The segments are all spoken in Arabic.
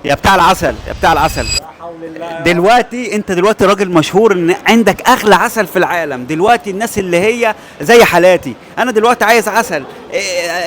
يا بتاع العسل، يا بتاع العسل. لا حول الله. دلوقتي انت دلوقتي راجل مشهور ان عندك اغلى عسل في العالم. دلوقتي الناس اللي هي زي حالاتي، انا دلوقتي عايز عسل.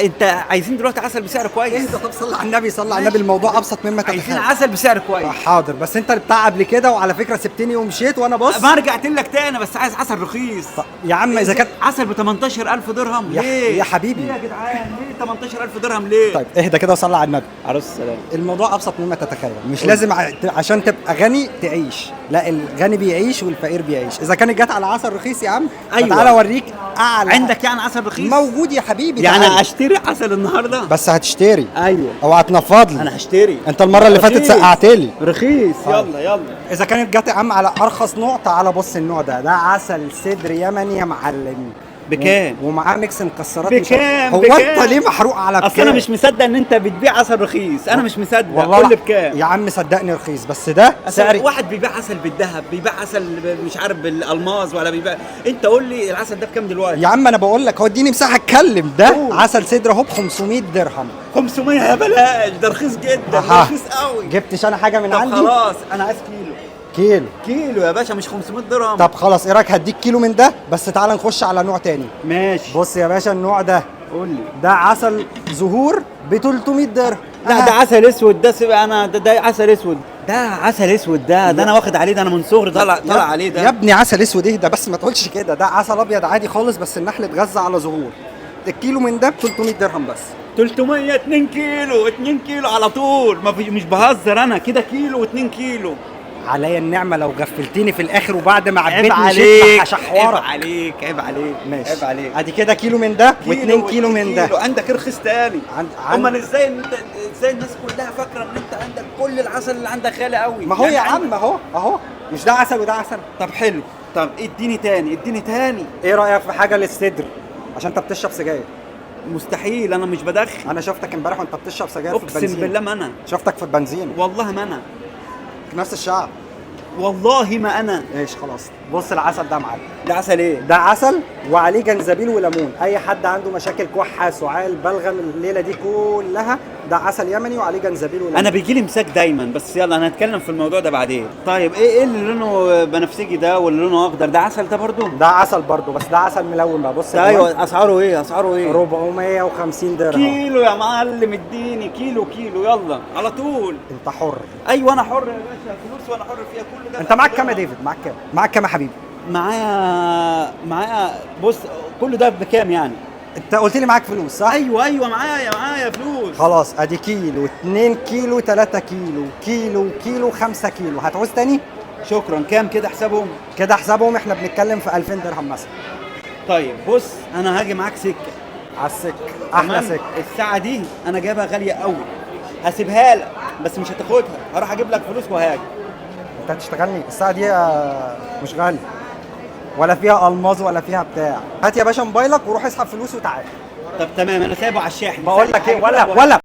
انت عايزين دلوقتي عسل بسعر كويس. اهدى، طب صلي على النبي، صلي على النبي، الموضوع ابسط مما عايزين تتخيل. عسل بسعر كويس. حاضر، بس انت اللي بتاع قبل كده، وعلى فكره سبتني ومشيت وانا بص. ما رجعت لك تاني، بس عايز عسل رخيص. يا عم اذا كان عسل ب 18000 درهم ليه؟ يا حبيبي. ليه يا جدعان؟ ليه 18000 درهم ليه؟ طيب اهدى كده وصلي على النبي. عليه السلام. الموضوع ابسط مما تتخيل، مش لازم عشان تبقى غني تعيش، لا الغني بيعيش والفقير بيعيش. اذا كانت جت على عسل رخيص يا عم، أيوة. تعالى اوريك اعلى. عندك يعني عسل رخيص؟ موجود يا حبيبي. يعني تعالى. اشتري عسل النهارده؟ بس هتشتري. ايوه. اوعى تنفض لي. انا هشتري. انت المره اللي فاتت رخيص. سقعت لي. رخيص. طيب. يلا يلا. اذا كانت جت يا عم على ارخص نوع، تعالى بص النوع ده عسل صدر يمني يا معلم. بكام؟ ومعاه ميكس مكسرات. بكام؟ هو بكام؟ انت ليه محروق على بكام؟ اصل انا مش مصدق ان انت بتبيع عسل رخيص، انا مش مصدق. والله قول لي لا. بكام؟ يا عم صدقني رخيص، بس ده سعر سعر. واحد بيبيع عسل بالذهب، بيبيع عسل مش عارف بالالماظ، ولا بيبيع. انت قول لي العسل ده بكام دلوقتي؟ يا عم انا بقول لك، هو اديني مساحه اتكلم. ده أوه. عسل صدر اهو ب 500 درهم. 500 يا بلاش، ده رخيص جدا، ده أها. رخيص قوي. جبتش انا حاجه من طب عندي. خلاص انا عايز كيلو. كيلو. كيلو يا باشا، مش 500 درهم. طب خلاص، ايه رايك هديك كيلو من ده، بس تعالى نخش على نوع تاني. ماشي. بص يا باشا النوع ده، قول لي. ده عسل زهور ب 300 درهم. لا ده عسل اسود، ده سيبقى انا ده عسل اسود. ده عسل اسود، ده انا واخد عليه، ده انا من صغري طالع عليه ده. يا ابني عسل اسود اهدى بس، ما تقولش كده. ده عسل ابيض عادي خالص، بس النحل اتغذى على زهور. الكيلو من ده ب 300 درهم بس. 300. 2 كيلو، 2 كيلو على طول. ما في، مش بهزر انا كده. كيلو و2 كيلو. عليا النعمه لو غفلتني في الاخر وبعد ما عيب عبيتني عليك، هشحورك. عيب عليك، عيب عليك. ماشي. عيب عليك. ادي كده كيلو من ده و2 كيلو واتنين من ده. عندك رخيص تاني. عند... امال ازاي ازاي الناس كلها فاكره ان انت عندك كل العسل اللي عندك غالي قوي؟ ما هو يعني يا عم اهو مش ده عسل وده عسل. طب حلو. طب اديني تاني، اديني تاني. ايه رايك في حاجه للصدر؟ عشان انت بتشرب سجاير. مستحيل، انا مش بدخن. انا شفتك امبارح وانت بتشرب سجاير في اقسم البنزين. بالله ما انا. شفتك في البنزين. والله ما انا. في نفس الشعب. والله ما انا. ايش خلاص. بص العسل ده يا معلم. ده عسل ايه؟ ده عسل وعليه جنزبيل وليمون. اي حد عنده مشاكل كحه سعال بلغم الليله دي كلها، ده عسل يمني وعليه جنزبيل وليمون. انا بيجي لي مساك دايما، بس يلا انا هنتكلم في الموضوع ده بعدين. طيب ايه اللي لونه بنفسجي ده واللي لونه اخضر ده؟ عسل ده برضو؟ ده عسل برضو، بس ده عسل ملون بقى. بص ده ايوه. اسعاره ايه؟ اسعاره ايه؟ 450 درهم. كيلو يا معلم، اديني كيلو. كيلو يلا على طول. انت حر. ايوه انا حر يا باشا، فلوس وانا حر فيها كل ده. انت معاك كام يا ديفيد؟ معاك كام؟ معاك كام يا حبيبي؟ معايا بص، كل ده بكام يعني؟ انت قلت لي معاك فلوس صح؟ ايوه معايا فلوس. خلاص ادي كيلو 2 كيلو 3 كيلو كيلو 5 كيلو. هتعوز تاني؟ شكرا. كام كده حسابهم؟ كده حسابهم احنا بنتكلم في 2000 درهم مثلا. طيب بص، انا هاجي معاك سكه. على السكه. احلى تمام؟ سكه. الساعه دي انا جايبها غاليه قوي، هسيبها لك بس مش هتاخدها. هروح اجيب لك فلوس وهاجي. انت هتشتغلني الساعه دي مش غالي ولا فيها الماظ ولا فيها بتاع. هات يا باشا موبايلك وروح اسحب فلوس وتعالى. طب تمام، انا سايبه على الشاحن. بقول لك ايه، ولا